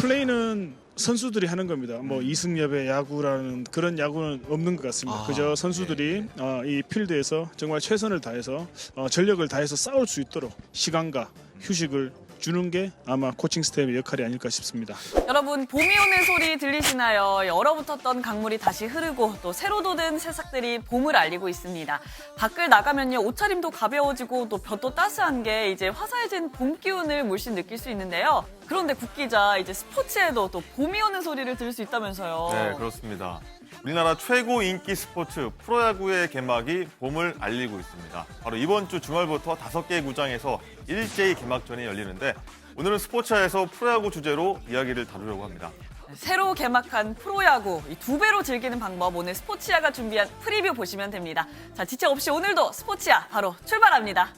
플레이는 선수들이 하는 겁니다. 뭐 이승엽의 야구라는 그런 야구는 없는 것 같습니다. 그저 선수들이 이 필드에서 정말 최선을 다해서 전력을 다해서 싸울 수 있도록 시간과 휴식을 주는 게 아마 코칭 스태프의 역할이 아닐까 싶습니다. 여러분, 봄이 오는 소리 들리시나요? 얼어붙었던 강물이 다시 흐르고 또 새로 돋은 새싹들이 봄을 알리고 있습니다. 밖을 나가면요, 옷차림도 가벼워지고 또 볕도 따스한 게 이제 화사해진 봄 기운을 물씬 느낄 수 있는데요. 그런데 국 기자, 이제 스포츠에도 또 봄이 오는 소리를 들을 수 있다면서요. 네, 그렇습니다. 우리나라 최고 인기 스포츠 프로야구의 개막이 봄을 알리고 있습니다. 바로 이번 주 주말부터 5개의 구장에서 일제히 개막전이 열리는데 오늘은 스포츠화에서 프로야구 주제로 이야기를 다루려고 합니다. 새로 개막한 프로야구, 이 2배로 즐기는 방법, 오늘 스포츠야가 준비한 프리뷰 보시면 됩니다. 자, 지체 없이 오늘도 스포츠야 바로 출발합니다.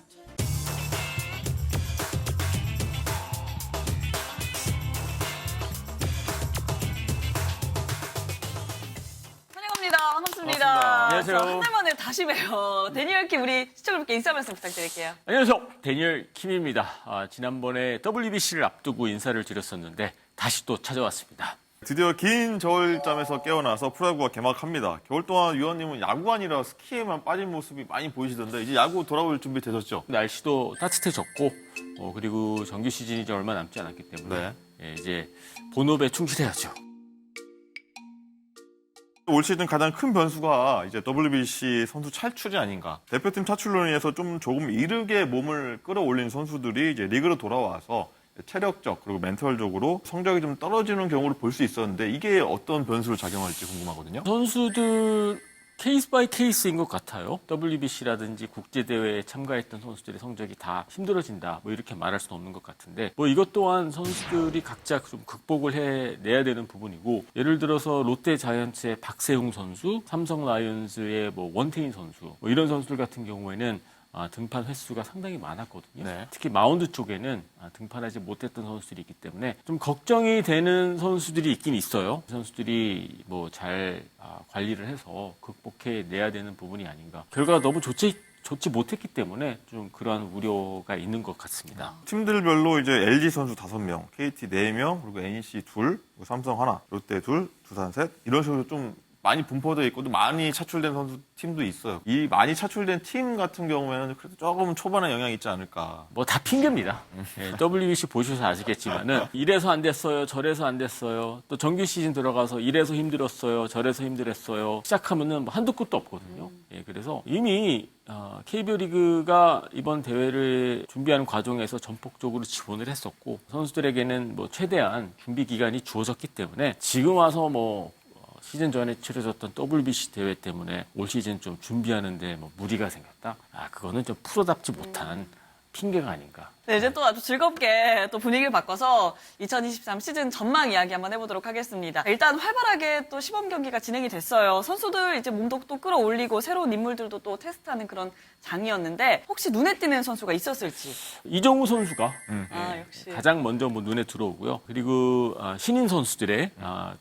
반갑습니다. 안녕하세요. 한 달 만에 다시 봬요. 데니얼 킴, 우리 시청자분께 인사 말씀 부탁드릴게요. 안녕하세요. 데니얼 킴입니다. 지난번에 WBC를 앞두고 인사를 드렸었는데 다시 또 찾아왔습니다. 드디어 긴 겨울잠에서 깨어나서 프로야구가 개막합니다. 겨울 동안 위원님은 야구 아니라 스키에만 빠진 모습이 많이 보이시던데 이제 야구 돌아올 준비 되셨죠? 날씨도 따뜻해졌고 그리고 정규 시즌이 이제 얼마 남지 않았기 때문에 이제 본업에 충실해야죠. 올 시즌 가장 큰 변수가 이제 WBC 선수 차출이 아닌가. 대표팀 차출로 인해서 조금 이르게 몸을 끌어올린 선수들이 이제 리그로 돌아와서 체력적 그리고 멘탈적으로 성적이 좀 떨어지는 경우를 볼 수 있었는데 이게 어떤 변수를 작용할지 궁금하거든요. 선수들 케이스 바이 케이스인 것 같아요. WBC라든지 국제대회에 참가했던 선수들의 성적이 다 힘들어진다. 뭐 이렇게 말할 수는 없는 것 같은데 뭐 이것 또한 선수들이 각자 좀 극복을 해내야 되는 부분이고 예를 들어서 롯데 자이언츠의 박세웅 선수, 삼성 라이온즈의 뭐 원태인 선수 뭐 이런 선수들 같은 경우에는 등판 횟수가 상당히 많았거든요. 네. 특히 마운드 쪽에는 등판하지 못했던 선수들이 있기 때문에 좀 걱정이 되는 선수들이 있긴 있어요. 선수들이 뭐 잘 관리를 해서 극복해내야 되는 부분이 아닌가. 결과가 너무 좋지 못했기 때문에 좀 그러한 우려가 있는 것 같습니다. 팀들별로 이제 LG 선수 5명, KT 4명, 그리고 NEC 2, 삼성 1, 롯데 2, 두산 3 이런 식으로 좀 많이 분포되어 있고 또 많이 차출된 선수 팀도 있어요. 이 많이 차출된 팀 같은 경우에는 그래도 조금 초반에 영향이 있지 않을까. 뭐 다 핑계입니다. WBC 보셔서 아시겠지만은 이래서 안 됐어요, 저래서 안 됐어요. 또 정규 시즌 들어가서 이래서 힘들었어요, 저래서 힘들었어요. 시작하면은 뭐 한도 끝도 없거든요. 그래서 이미 KBO 리그가 이번 대회를 준비하는 과정에서 전폭적으로 지원을 했었고 선수들에게는 뭐 최대한 준비 기간이 주어졌기 때문에 지금 와서 뭐 시즌 전에 치러졌던 WBC 대회 때문에 올 시즌 좀 준비하는데 뭐 무리가 생겼다? 그거는 좀 프로답지 못한 핑계가 아닌가. 네, 이제 또 아주 즐겁게 또 분위기를 바꿔서 2023 시즌 전망 이야기 한번 해보도록 하겠습니다. 일단 활발하게 또 시범 경기가 진행이 됐어요. 선수들 이제 몸도 또 끌어올리고 새로운 인물들도 또 테스트하는 그런 장이었는데 혹시 눈에 띄는 선수가 있었을지. 이정우 선수가 역시. 가장 먼저 뭐 눈에 들어오고요. 그리고 신인 선수들의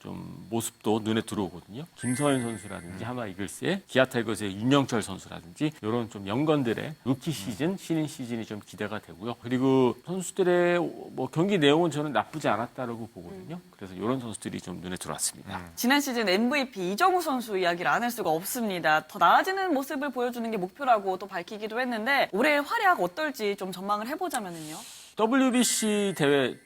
좀 모습도 눈에 들어오거든요. 김서현 선수라든지 하나 이글스의 기아 타이거즈의 윤영철 선수라든지 이런 좀 연건들의 루키 시즌, 신인 시즌이 좀 기대가 되고요. 그리고 선수들의 뭐 경기 내용은 저는 나쁘지 않았다라고 보거든요. 그래서 이런 선수들이 좀 눈에 들어왔습니다. 지난 시즌 MVP 이정우 선수 이야기를 안 할 수가 없습니다. 더 나아지는 모습을 보여주는 게 목표라고 또 밝히기도 했는데 올해의 활약 어떨지 좀 전망을 해보자면은요. WBC 대회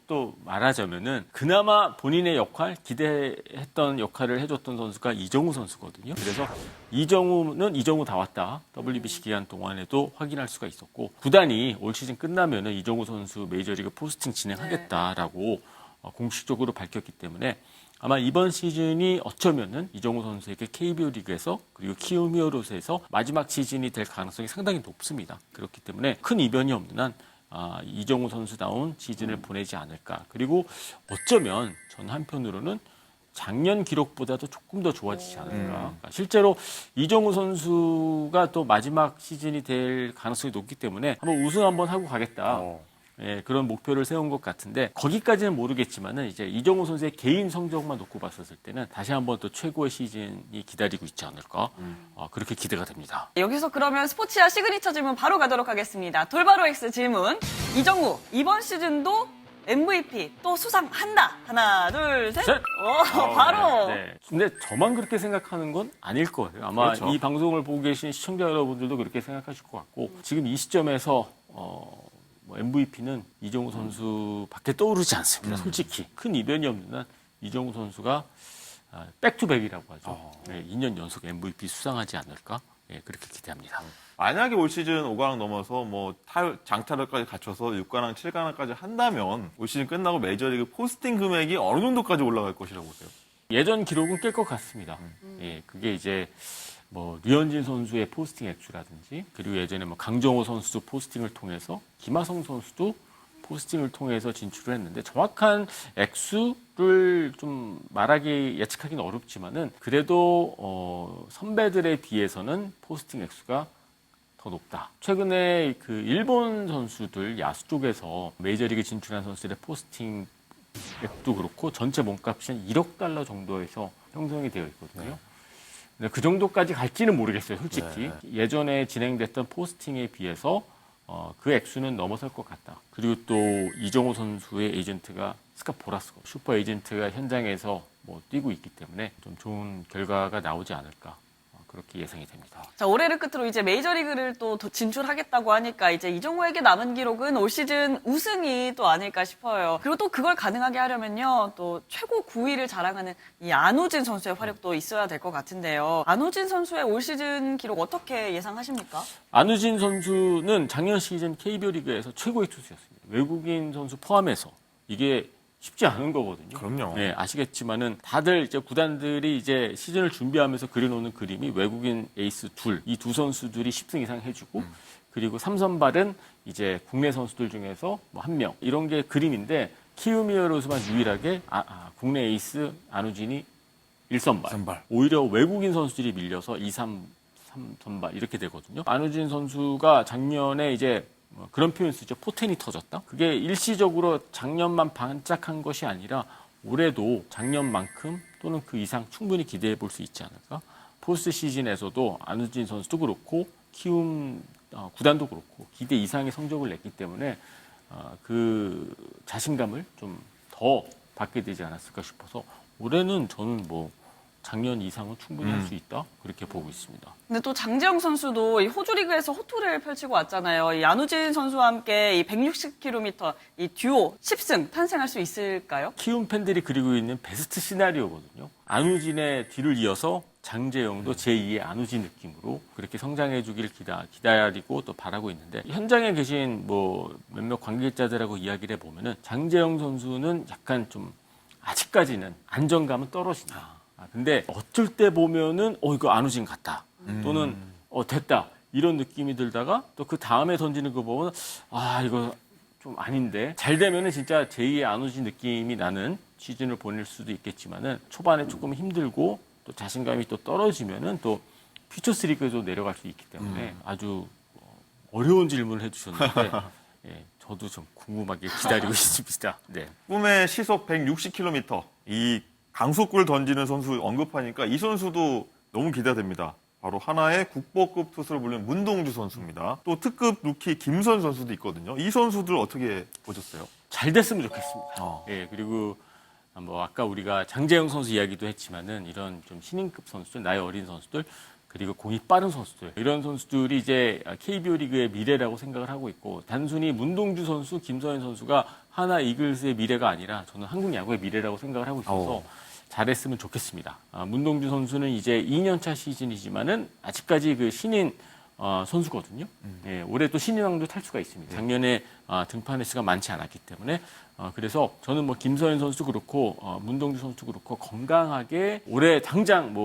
또 말하자면은 그나마 본인의 역할, 기대했던 역할을 해줬던 선수가 이정우 선수거든요. 그래서 이정우는 이정우 다 왔다. WBC 기간 동안에도 확인할 수가 있었고 구단이 올 시즌 끝나면은 이정우 선수 메이저리그 포스팅 진행하겠다라고 공식적으로 밝혔기 때문에 아마 이번 시즌이 어쩌면은 이정우 선수에게 KBO 리그에서 그리고 키움 히어로즈에서 마지막 시즌이 될 가능성이 상당히 높습니다. 그렇기 때문에 큰 이변이 없는 한 이정우 선수다운 시즌을 보내지 않을까. 그리고 어쩌면 전 한편으로는 작년 기록보다도 조금 더 좋아지지 않을까. 그러니까 실제로 이정우 선수가 또 마지막 시즌이 될 가능성이 높기 때문에 한번 우승 한번 하고 가겠다. 그런 목표를 세운 것 같은데 거기까지는 모르겠지만은 이제 이정우 선수의 개인 성적만 놓고 봤었을 때는 다시 한번 또 최고의 시즌이 기다리고 있지 않을까 그렇게 기대가 됩니다. 여기서 그러면 스포츠야 시그니처 질문 바로 가도록 하겠습니다. 돌바로 X 질문. 이정우 이번 시즌도 MVP 또 수상한다. 하나, 둘, 셋. 셋. 바로. 네. 근데 저만 그렇게 생각하는 건 아닐 거예요. 아마 그렇죠. 이 방송을 보고 계신 시청자 여러분들도 그렇게 생각하실 것 같고 지금 이 시점에서 MVP는 이정우 선수밖에 떠오르지 않습니다. 솔직히 큰 이변이 없는 한 이정우 선수가 백투백이라고 하죠. 네, 2년 연속 MVP 수상하지 않을까? 네, 그렇게 기대합니다. 만약에 올 시즌 5강을 넘어서 뭐 장타력까지 갖춰서 6강랑 7강까지 한다면 올 시즌 끝나고 메이저리그 포스팅 금액이 어느 정도까지 올라갈 것이라고 보세요? 예전 기록은 깰 것 같습니다. 예, 그게 이제 뭐 류현진 선수의 포스팅 액수라든지 그리고 예전에 뭐 강정호 선수도 포스팅을 통해서 김하성 선수도 포스팅을 통해서 진출을 했는데 정확한 액수를 좀 말하기 예측하기는 어렵지만은 그래도 선배들에 비해서는 포스팅 액수가 더 높다. 최근에 그 일본 선수들 야수 쪽에서 메이저리그 진출한 선수들의 포스팅 액도 그렇고 전체 몸값이 한 1억 달러 정도에서 형성이 되어 있거든요. 근데 그 정도까지 갈지는 모르겠어요, 솔직히. 예전에 진행됐던 포스팅에 비해서 그 액수는 넘어설 것 같다. 그리고 또 이정우 선수의 에이전트가 스캇 보라스코 슈퍼 에이전트가 현장에서 뭐 뛰고 있기 때문에 좀 좋은 결과가 나오지 않을까 그렇게 예상이 됩니다. 자, 올해를 끝으로 이제 메이저리그를 또 진출하겠다고 하니까 이제 이정우에게 남은 기록은 올 시즌 우승이 또 아닐까 싶어요. 그리고 또 그걸 가능하게 하려면요, 또 최고 9위를 자랑하는 이 안우진 선수의 활약도 있어야 될 것 같은데요. 안우진 선수의 올 시즌 기록 어떻게 예상하십니까? 안우진 선수는 작년 시즌 KBO 리그에서 최고의 투수였습니다. 외국인 선수 포함해서 이게 쉽지 않은 거거든요. 그럼요. 네, 아시겠지만은 다들 이제 구단들이 이제 시즌을 준비하면서 그려놓는 그림이 외국인 에이스 이 두 선수들이 10승 이상 해주고 그리고 3선발은 이제 국내 선수들 중에서 뭐 1명 이런 게 그림인데 키움히어로즈만 유일하게 국내 에이스 안우진이 1선발. 오히려 외국인 선수들이 밀려서 2, 3선발 이렇게 되거든요. 안우진 선수가 작년에 이제 그런 표현 쓰죠. 포텐이 터졌다. 그게 일시적으로 작년만 반짝한 것이 아니라 올해도 작년만큼 또는 그 이상 충분히 기대해 볼 수 있지 않을까. 포스트 시즌에서도 안우진 선수도 그렇고 키움 구단도 그렇고 기대 이상의 성적을 냈기 때문에 그 자신감을 좀 더 받게 되지 않았을까 싶어서 올해는 저는 뭐 작년 이상은 충분히 할 수 있다 그렇게 보고 있습니다. 근데 또 장재영 선수도 이 호주 리그에서 호투를 펼치고 왔잖아요. 이 안우진 선수와 함께 이 160km 이 듀오 10승 탄생할 수 있을까요? 키움 팬들이 그리고 있는 베스트 시나리오거든요. 안우진의 뒤를 이어서 장재영도 제2의 안우진 느낌으로 그렇게 성장해 주길 기다리고 또 바라고 있는데 현장에 계신 뭐 몇몇 관계자들하고 이야기를 해보면은 장재영 선수는 약간 좀 아직까지는 안정감은 떨어진다. 근데 어쩔 때 보면은 이거 안우진 같다. 또는 됐다. 이런 느낌이 들다가 또 그 다음에 던지는 거 보면 이거 좀 아닌데 잘 되면은 진짜 제2의 안우진 느낌이 나는 시즌을 보낼 수도 있겠지만은 초반에 조금 힘들고 또 자신감이 또 떨어지면은 또 퓨처스 리그에도 내려갈 수 있기 때문에 아주 어려운 질문을 해주셨는데 예, 저도 좀 궁금하게 기다리고 있습니다. 네. 꿈의 시속 160km 이 강속구를 던지는 선수 언급하니까 이 선수도 너무 기대됩니다. 바로 하나의 국보급 투수로 불리는 문동주 선수입니다. 또 특급 루키 김선 선수도 있거든요. 이 선수들 어떻게 보셨어요? 잘 됐으면 좋겠습니다. 예, 그리고 뭐 아까 우리가 장재영 선수 이야기도 했지만은 이런 좀 신인급 선수들, 나이 어린 선수들, 그리고 공이 빠른 선수들 이런 선수들이 이제 KBO 리그의 미래라고 생각을 하고 있고 단순히 문동주 선수, 김서현 선수가 하나 이글스의 미래가 아니라 저는 한국 야구의 미래라고 생각을 하고 있어서 잘했으면 좋겠습니다. 문동주 선수는 이제 2년차 시즌이지만은 아직까지 그 신인 선수거든요. 예, 올해 또 신인왕도 탈 수가 있습니다. 작년에 등판 횟수가 많지 않았기 때문에 그래서 저는 뭐 김서현 선수도 그렇고 문동주 선수도 그렇고 건강하게 올해 당장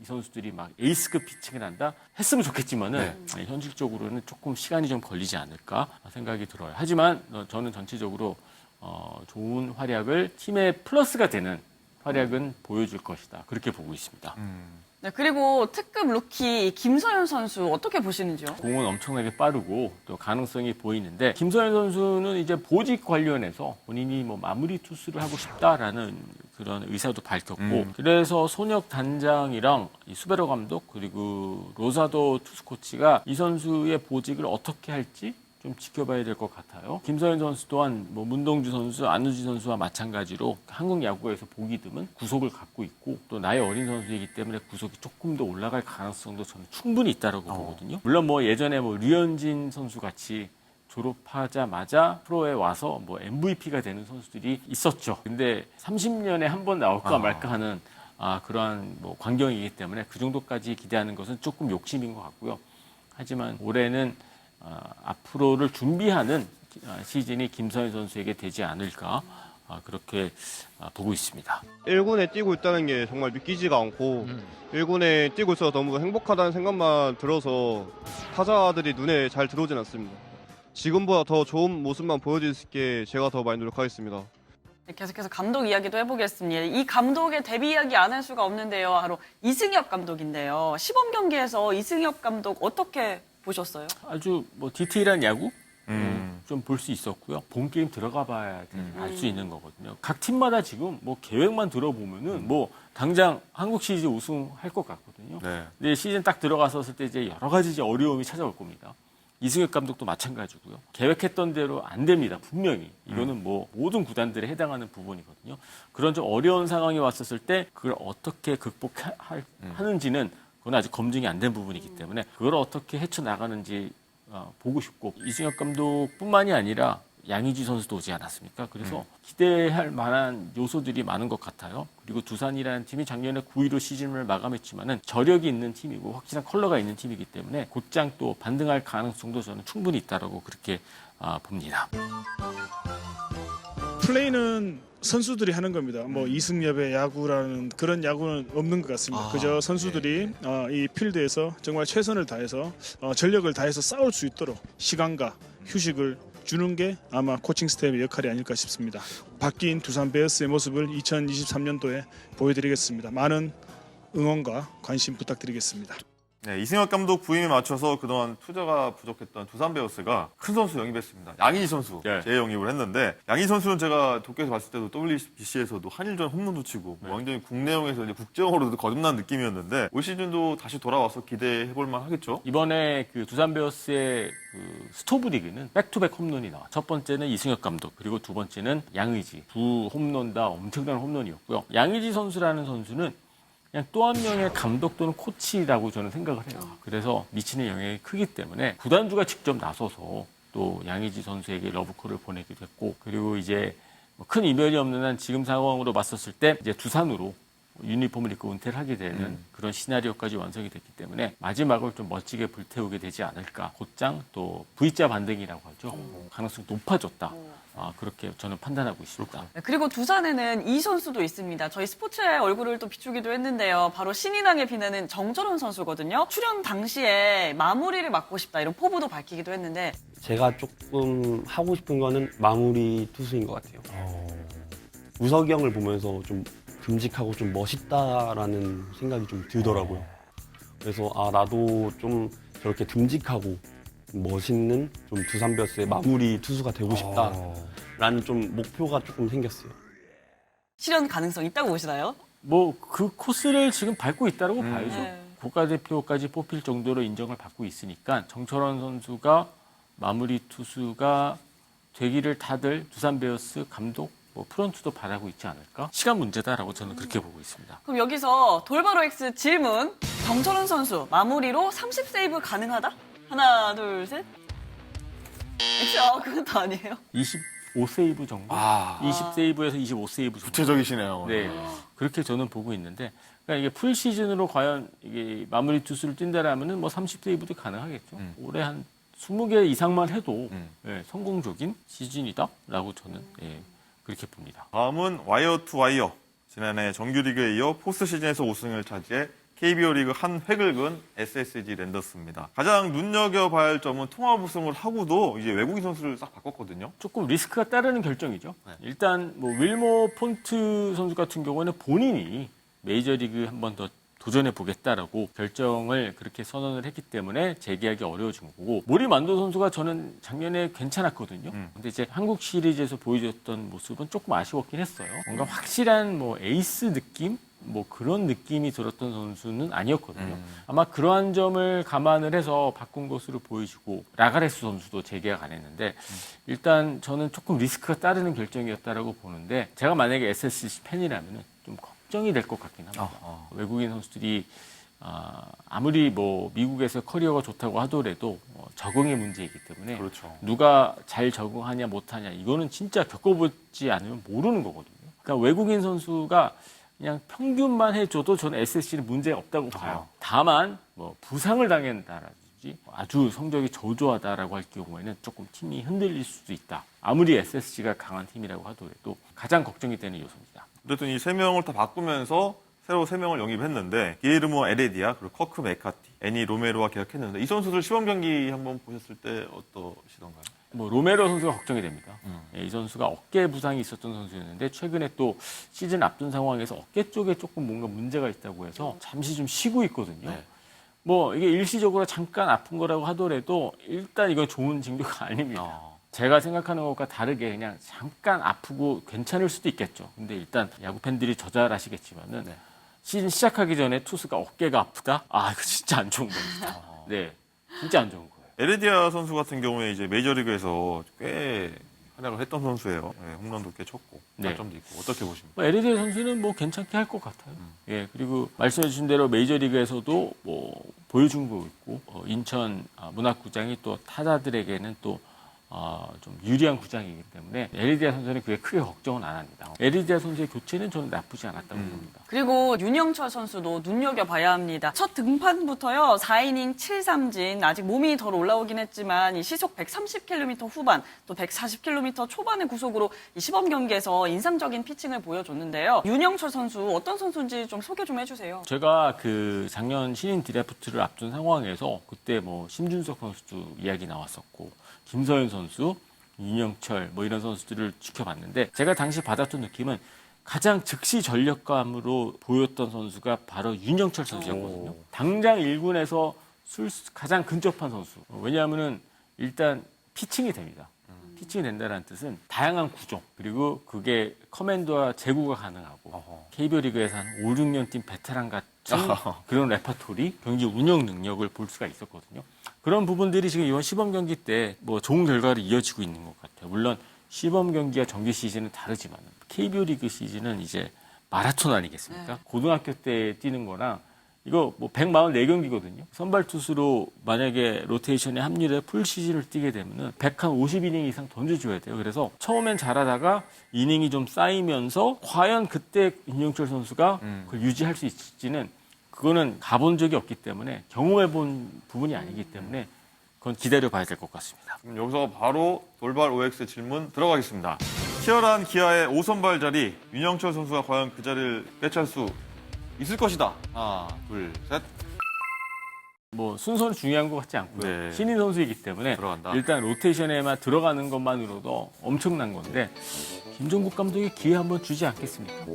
이 선수들이 막 에이스급 피칭을 한다 했으면 좋겠지만은 현실적으로는 조금 시간이 좀 걸리지 않을까 생각이 들어요. 하지만 저는 전체적으로 좋은 활약을 팀의 플러스가 되는 활약은 보여줄 것이다. 그렇게 보고 있습니다. 네, 그리고 특급 루키 김서현 선수 어떻게 보시는지요? 공은 엄청나게 빠르고 또 가능성이 보이는데 김서현 선수는 이제 보직 관련해서 본인이 뭐 마무리 투수를 하고 싶다라는 그런 의사도 밝혔고 그래서 손혁 단장이랑 이 수베로 감독 그리고 로사도 투수 코치가 이 선수의 보직을 어떻게 할지 좀 지켜봐야 될 것 같아요. 김서현 선수 또한 뭐 문동주 선수, 안우지 선수와 마찬가지로 한국 야구에서 보기 드문 구속을 갖고 있고 또 나이 어린 선수이기 때문에 구속이 조금 더 올라갈 가능성도 저는 충분히 있다고 보거든요. 물론 뭐 예전에 뭐 류현진 선수 같이 졸업하자마자 프로에 와서 뭐 MVP가 되는 선수들이 있었죠. 근데 30년에 한 번 나올까 말까 하는 그러한 뭐 광경이기 때문에 그 정도까지 기대하는 것은 조금 욕심인 것 같고요. 하지만 올해는 앞으로를 준비하는 시즌이 김서현 선수에게 되지 않을까 그렇게 보고 있습니다. 1군에 뛰고 있다는 게 정말 믿기지가 않고 1군에 뛰고 있어서 너무 행복하다는 생각만 들어서 타자들이 눈에 잘 들어오진 않습니다. 지금보다 더 좋은 모습만 보여줄 수 있게 제가 더 많이 노력하겠습니다. 계속해서 감독 이야기도 해보겠습니다. 이 감독의 데뷔 이야기 안 할 수가 없는데요. 바로 이승엽 감독인데요. 시범 경기에서 이승엽 감독 어떻게 보셨어요? 아주 뭐 디테일한 야구 좀 볼 수 있었고요. 본 게임 들어가 봐야 알 수 있는 거거든요. 각 팀마다 지금 뭐 계획만 들어보면은 뭐 당장 한국 시리즈 우승할 것 같거든요. 네. 근데 시즌 딱 들어갔었을 때 이제 여러 가지 이제 어려움이 찾아올 겁니다. 이승엽 감독도 마찬가지고요. 계획했던 대로 안 됩니다. 분명히. 이거는 뭐 모든 구단들에 해당하는 부분이거든요. 그런 좀 어려운 상황이 왔었을 때 그걸 어떻게 극복하는지는 그건 아직 검증이 안 된 부분이기 때문에 그걸 어떻게 헤쳐나가는지 보고 싶고 이승엽 감독뿐만이 아니라 양의지 선수도 오지 않았습니까? 그래서 기대할 만한 요소들이 많은 것 같아요. 그리고 두산이라는 팀이 작년에 9위로 시즌을 마감했지만은 저력이 있는 팀이고 확실한 컬러가 있는 팀이기 때문에 곧장 또 반등할 가능성도 저는 충분히 있다라고 그렇게 봅니다. 플레이는 선수들이 하는 겁니다. 뭐 이승엽의 야구라는 그런 야구는 없는 것 같습니다. 그저 선수들이 이 필드에서 정말 최선을 다해서 전력을 다해서 싸울 수 있도록 시간과 휴식을 주는 게 아마 코칭 스태프의 역할이 아닐까 싶습니다. 바뀐 두산 베어스의 모습을 2023년도에 보여드리겠습니다. 많은 응원과 관심 부탁드리겠습니다. 네, 이승엽 감독 부임에 맞춰서 그동안 투자가 부족했던 두산 베어스가 큰 선수 영입했습니다. 양의지 선수 재영입을 했는데 양의지 선수는 제가 도쿄에서 봤을 때도 WBC에서도 한일전 홈런도 치고 완전히 국내용에서 이제 국제용으로도 거듭난 느낌이었는데 올 시즌도 다시 돌아와서 기대해볼 만하겠죠? 이번에 그 두산 베어스의 그 스토브 리그는 백투백 홈런이 나와. 첫 번째는 이승엽 감독 그리고 두 번째는 양의지. 두 홈런 다 엄청난 홈런이었고요. 양의지 선수라는 선수는 그냥 또 한 명의 감독 또는 코치라고 저는 생각을 해요. 그래서 미치는 영향이 크기 때문에 구단주가 직접 나서서 또 양의지 선수에게 러브콜을 보내기도 했고 그리고 이제 큰 이변이 없는 한 지금 상황으로 봤었을 때 이제 두산으로 유니폼을 입고 은퇴를 하게 되는 그런 시나리오까지 완성이 됐기 때문에 마지막을 좀 멋지게 불태우게 되지 않을까. 곧장 또 V자 반등이라고 하죠. 가능성이 높아졌다. 그렇게 저는 판단하고 있습니다. 네, 그리고 두산에는 이 선수도 있습니다. 저희 스포츠의 얼굴을 또 비추기도 했는데요. 바로 신인왕에 빛나는 정철원 선수거든요. 출연 당시에 마무리를 맡고 싶다 이런 포부도 밝히기도 했는데 제가 조금 하고 싶은 거는 마무리 투수인 것 같아요. 우석이 형을 보면서 좀 듬직하고 좀 멋있다라는 생각이 좀 들더라고요. 그래서 나도 좀 저렇게 듬직하고 멋있는 좀 두산 베어스의 마무리 투수가 되고 싶다라는 좀 목표가 조금 생겼어요. 실현 가능성 있다고 보시나요? 뭐 그 코스를 지금 밟고 있다고 봐야죠. 국가대표까지 뽑힐 정도로 인정을 받고 있으니까 정철원 선수가 마무리 투수가 되기를 다들 두산 베어스 감독 뭐 프런트도 바라고 있지 않을까? 시간 문제다라고 저는 그렇게 보고 있습니다. 그럼 여기서 돌바로 X 질문. 정철원 선수 마무리로 30세이브 가능하다? 하나, 둘, 셋. X, 그건 또 아니에요. 25세이브 정도? 20세이브에서 25세이브 정도. 구체적이시네요. 네. 그렇게 저는 보고 있는데, 그러니까 이게 풀 시즌으로 과연 이게 마무리 투수를 뛴다라면은 뭐 30세이브도 가능하겠죠. 올해 한 20개 이상만 해도 성공적인 시즌이다라고 저는 그렇게 봅니다. 다음은 와이어 투 와이어. 지난해 정규리그에 이어 포스트 시즌에서 우승을 차지해 KBO 리그 한 획을 그은 SSG 랜더스입니다. 가장 눈여겨봐야 할 점은 통합 우승을 하고도 이제 외국인 선수를 싹 바꿨거든요. 조금 리스크가 따르는 결정이죠. 일단 뭐 윌머 폰트 선수 같은 경우는 본인이 메이저리그 한 번 더 도전해 보겠다라고 결정을 그렇게 선언을 했기 때문에 재계약이 어려워진 거고 모리 만도 선수가 저는 작년에 괜찮았거든요. 근데 이제 한국 시리즈에서 보여줬던 모습은 조금 아쉬웠긴 했어요. 뭔가 확실한 뭐 에이스 느낌 뭐 그런 느낌이 들었던 선수는 아니었거든요. 아마 그러한 점을 감안을 해서 바꾼 것으로 보여지고 라가레스 선수도 재계약 안 했는데 일단 저는 조금 리스크가 따르는 결정이었다라고 보는데 제가 만약에 SSC 팬이라면 좀 걱정이 될 것 같긴 합니다. 외국인 선수들이 아무리 뭐 미국에서 커리어가 좋다고 하더라도 적응의 문제이기 때문에 그렇죠. 누가 잘 적응하냐 못하냐 이거는 진짜 겪어보지 않으면 모르는 거거든요. 그러니까 외국인 선수가 그냥 평균만 해줘도 저는 SSC는 문제 없다고 봐요. 다만 뭐 부상을 당한다라든지 아주 성적이 저조하다라고 할 경우에는 조금 팀이 흔들릴 수도 있다. 아무리 SSC가 강한 팀이라고 하더라도 가장 걱정이 되는 요소입니다. 어쨌든 이 세 명을 다 바꾸면서 새로 세 명을 영입했는데 기에르모 에레디아 그리고 커크 메카티, 애니 로메로와 계약했는데 이 선수들 시범 경기 한번 보셨을 때 어떠시던가요? 뭐 로메로 선수가 걱정이 됩니다. 이 선수가 어깨 부상이 있었던 선수였는데 최근에 또 시즌 앞둔 상황에서 어깨 쪽에 조금 뭔가 문제가 있다고 해서 잠시 좀 쉬고 있거든요. 네. 뭐 이게 일시적으로 잠깐 아픈 거라고 하더라도 일단 이건 좋은 징조가 아닙니다. 제가 생각하는 것과 다르게 그냥 잠깐 아프고 괜찮을 수도 있겠죠. 근데 일단 야구 팬들이 저 잘 아시겠지만은 시즌 시작하기 전에 투수가 어깨가 아프다? 아 이거 진짜 안 좋은 겁니다. 네, 진짜 안 좋은 거예요. 에레디아 선수 같은 경우에 이제 메이저리그에서 꽤 활약을 했던 선수예요. 네, 홈런도 꽤 쳤고 네. 단점도 있고 어떻게 보십니까? 뭐 에르디아 선수는 뭐 괜찮게 할 것 같아요. 예, 그리고 말씀해주신 대로 메이저리그에서도 뭐 보여준 거 있고 인천 문학구장이 또 타자들에게는 또 좀 유리한 구장이기 때문에 에르디아 선수는 그게 크게 걱정은 안 합니다. 에르디아 선수의 교체는 저는 나쁘지 않았다고 봅니다. 그리고 윤영철 선수도 눈여겨봐야 합니다. 첫 등판부터요 4이닝 7삼진 아직 몸이 덜 올라오긴 했지만 이 시속 130km 후반 또 140km 초반의 구속으로 이 시범 경기에서 인상적인 피칭을 보여줬는데요. 윤영철 선수 어떤 선수인지 좀 소개 좀 해주세요. 제가 그 작년 신인 드래프트를 앞둔 상황에서 그때 뭐 심준석 선수도 이야기 나왔었고 김서현 선수, 윤영철 뭐 이런 선수들을 지켜봤는데 제가 당시 받았던 느낌은 가장 즉시 전력감으로 보였던 선수가 바로 윤영철 선수였거든요. 당장 1군에서 가장 근접한 선수. 왜냐하면은 일단 피칭이 됩니다. 피칭이 된다는 뜻은 다양한 구종 그리고 그게 커맨드와 제구가 가능하고 KBO 리그에서 한 5, 6년 팀 베테랑 같은 그런 레퍼토리 경기 운영 능력을 볼 수가 있었거든요. 그런 부분들이 지금 이번 시범 경기 때 뭐 좋은 결과를 이어지고 있는 것 같아요. 물론 시범 경기와 정규 시즌은 다르지만 KBO 리그 시즌은 이제 마라톤 아니겠습니까? 고등학교 때 뛰는 거랑 이거 뭐 144경기거든요. 선발 투수로 만약에 로테이션에 합류해 풀 시즌을 뛰게 되면은 150이닝 이상 던져줘야 돼요. 그래서 처음엔 잘하다가 이닝이 좀 쌓이면서 과연 그때 윤영철 선수가 그걸 유지할 수 있을지는 그거는 가본 적이 없기 때문에 경험해본 부분이 아니기 때문에 그건 기다려봐야 될 것 같습니다. 그럼 여기서 바로 돌발 OX 질문 들어가겠습니다. 치열한 기아의 5선발 자리 윤영철 선수가 과연 그 자리를 빼찰 수 있을 것이다. 하나, 둘, 셋. 뭐 순서는 중요한 것 같지 않고요. 네. 신인 선수이기 때문에 들어간다. 일단 로테이션에만 들어가는 것만으로도 엄청난 건데 김종국 감독이 기회 한번 주지 않겠습니까?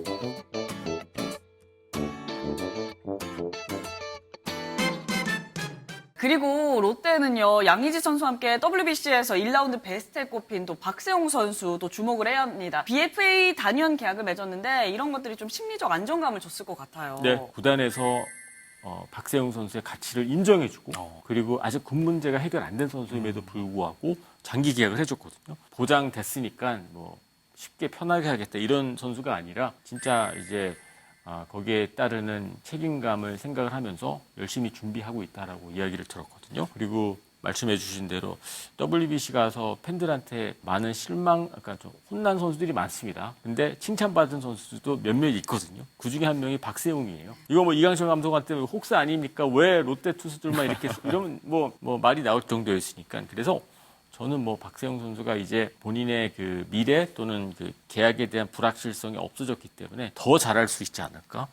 그리고 롯데는요 양의지 선수와 함께 WBC에서 1라운드 베스트에 꼽힌 또 박세웅 선수 또 주목을 해야 합니다. BFA 단연 계약을 맺었는데 이런 것들이 좀 심리적 안정감을 줬을 것 같아요. 네, 구단에서 박세웅 선수의 가치를 인정해주고 그리고 아직 군 문제가 해결 안 된 선수임에도 불구하고 장기 계약을 해줬거든요. 보장됐으니까 뭐 쉽게 편하게 하겠다 이런 선수가 아니라 진짜 이제 거기에 따르는 책임감을 생각을 하면서 열심히 준비하고 있다라고 이야기를 들었거든요. 그리고 말씀해 주신 대로 WBC 가서 팬들한테 많은 그러니까 좀 혼난 선수들이 많습니다. 근데 칭찬받은 선수도 몇몇 있거든요. 그중에 한 명이 박세웅이에요. 이거 뭐 이강철 감독한테 혹사 아닙니까? 왜 롯데 투수들만 이렇게 이러면 뭐 말이 나올 정도였으니까. 그래서 저는 뭐 박세웅 선수가 이제 본인의 그 미래 또는 그 계약에 대한 불확실성이 없어졌기 때문에 더 잘할 수 있지 않을까.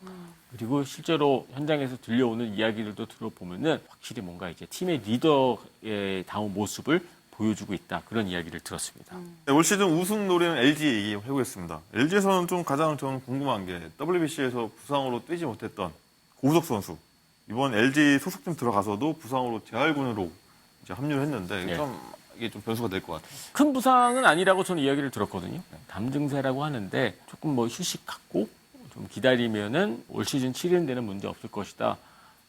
그리고 실제로 현장에서 들려오는 이야기들도 들어보면은 확실히 뭔가 이제 팀의 리더의 다운 모습을 보여주고 있다. 그런 이야기를 들었습니다. 네, 올 시즌 우승 노리는 LG 얘기해보겠습니다. LG에서는 좀 가장 저는 궁금한 게 WBC에서 부상으로 뛰지 못했던 고우석 선수. 이번 LG 소속팀 들어가서도 부상으로 재활군으로 이제 합류를 했는데 네. 이게 좀 변수가 될 것 같아요. 큰 부상은 아니라고 저는 이야기를 들었거든요. 담 증세라고 하는데 조금 뭐 휴식 갖고 좀 기다리면은 올 시즌 치르는 문제 없을 것이다.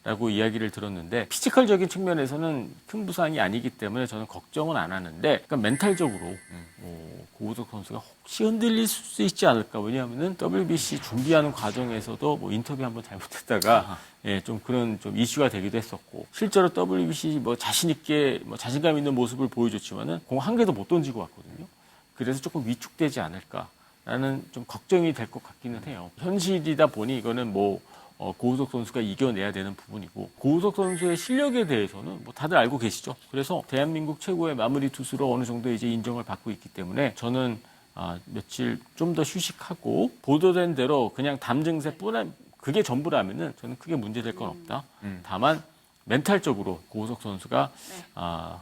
라고 이야기를 들었는데 피지컬적인 측면에서는 큰 부상이 아니기 때문에 저는 걱정은 안 하는데 그러니까 멘탈적으로 고우석 선수가 혹시 흔들릴 수 있지 않을까. 왜냐하면은 WBC 준비하는 과정에서도 뭐 인터뷰 한번 잘못했다가 예, 좀 그런 좀 이슈가 되기도 했었고 실제로 WBC 뭐 자신 있게 뭐 자신감 있는 모습을 보여줬지만은 공 한 개도 못 던지고 왔거든요. 그래서 조금 위축되지 않을까라는 좀 걱정이 될 것 같기는 해요. 현실이다 보니 이거는 뭐 고우석 선수가 이겨내야 되는 부분이고 고우석 선수의 실력에 대해서는 뭐 다들 알고 계시죠. 그래서 대한민국 최고의 마무리 투수로 어느 정도 이제 인정을 받고 있기 때문에 저는 며칠 좀 더 휴식하고 보도된 대로 그냥 담 증세뿐 그게 전부라면은 저는 크게 문제될 건 없다. 다만 멘탈적으로 고우석 선수가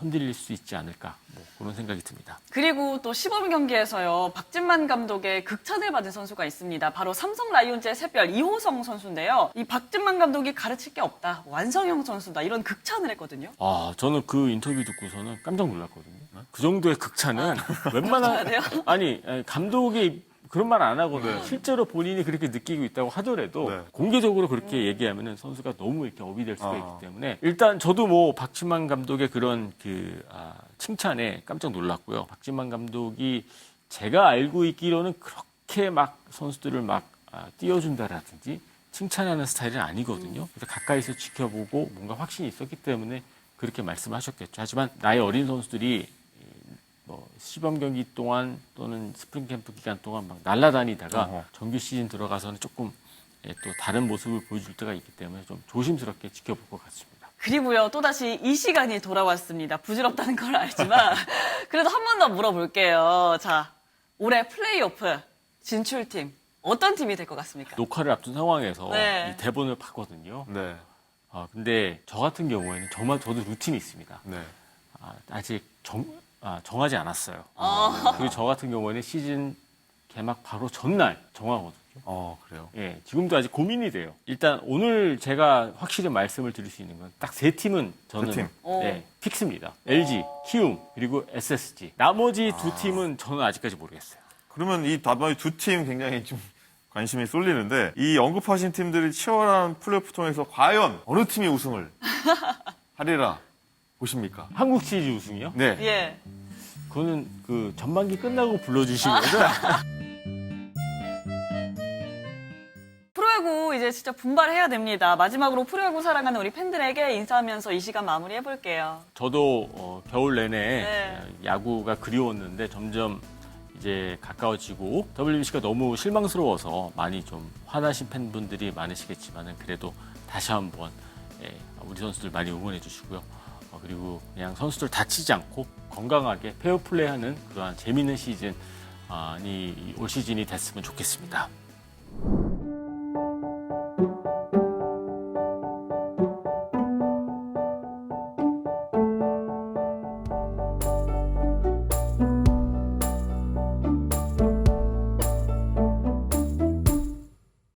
흔들릴 수 있지 않을까 뭐 그런 생각이 듭니다. 그리고 또 시범 경기에서요. 박진만 감독의 극찬을 받은 선수가 있습니다. 바로 삼성 라이온즈의 샛별 이호성 선수인데요. 이 박진만 감독이 가르칠 게 없다. 완성형 선수다. 이런 극찬을 했거든요. 저는 그 인터뷰 듣고서는 깜짝 놀랐거든요. 그 정도의 극찬은 웬만한 돼요? 아니 감독이 그런 말 안 하거든요. 실제로 본인이 그렇게 느끼고 있다고 하더라도 네. 공개적으로 그렇게 얘기하면은 선수가 너무 이렇게 업이 될 수가 있기 때문에 일단 저도 뭐 박진만 감독의 그런 칭찬에 깜짝 놀랐고요. 박진만 감독이 제가 알고 있기로는 그렇게 막 선수들을 막 띄워준다라든지 칭찬하는 스타일은 아니거든요. 그래서 가까이서 지켜보고 뭔가 확신이 있었기 때문에 그렇게 말씀하셨겠죠. 하지만 나이 어린 선수들이 뭐 시범 경기 동안 또는 스프링 캠프 기간 동안 막 날아다니다가 정규 시즌 들어가서는 조금 또 다른 모습을 보여줄 때가 있기 때문에 좀 조심스럽게 지켜볼 것 같습니다. 그리고요. 또다시 이 시간이 돌아왔습니다. 부질없다는 걸 알지만 그래도 한 번 더 물어볼게요. 자, 올해 플레이오프 진출팀 어떤 팀이 될 것 같습니까? 녹화를 앞둔 상황에서 네. 이 대본을 봤거든요. 네. 근데 저 같은 경우에는 정말 저도 루틴이 있습니다. 네. 아직 정하지 않았어요. 그리고 저 같은 경우에는 시즌 개막 바로 전날 정하거든요. 그래요. 예, 지금도 아직 고민이 돼요. 일단 오늘 제가 확실히 말씀을 드릴 수 있는 건 딱 세 팀은 저는 세 팀. 예, 픽스입니다. LG, 키움, 그리고 SSG. 나머지 두 팀은 저는 아직까지 모르겠어요. 그러면 이 나머지 두 팀 굉장히 좀 관심이 쏠리는데 이 언급하신 팀들이 치열한 플레이오프 통해서 과연 어느 팀이 우승을 하리라 보십니까? 한국 시리즈 우승이요? 네. 예. 그거는 그 전반기 끝나고 불러주시면은 프로야구 이제 진짜 분발해야 됩니다. 마지막으로 프로야구 사랑하는 우리 팬들에게 인사하면서 이 시간 마무리해볼게요. 저도 겨울 내내 네. 야구가 그리웠는데 점점 이제 가까워지고 WBC가 너무 실망스러워서 많이 좀 화나신 팬분들이 많으시겠지만은 그래도 다시 한번 우리 선수들 많이 응원해 주시고요. 그리고 그냥 선수들 다치지 않고 건강하게 페어플레이하는 그러한 재미있는 시즌이 올 시즌이 됐으면 좋겠습니다.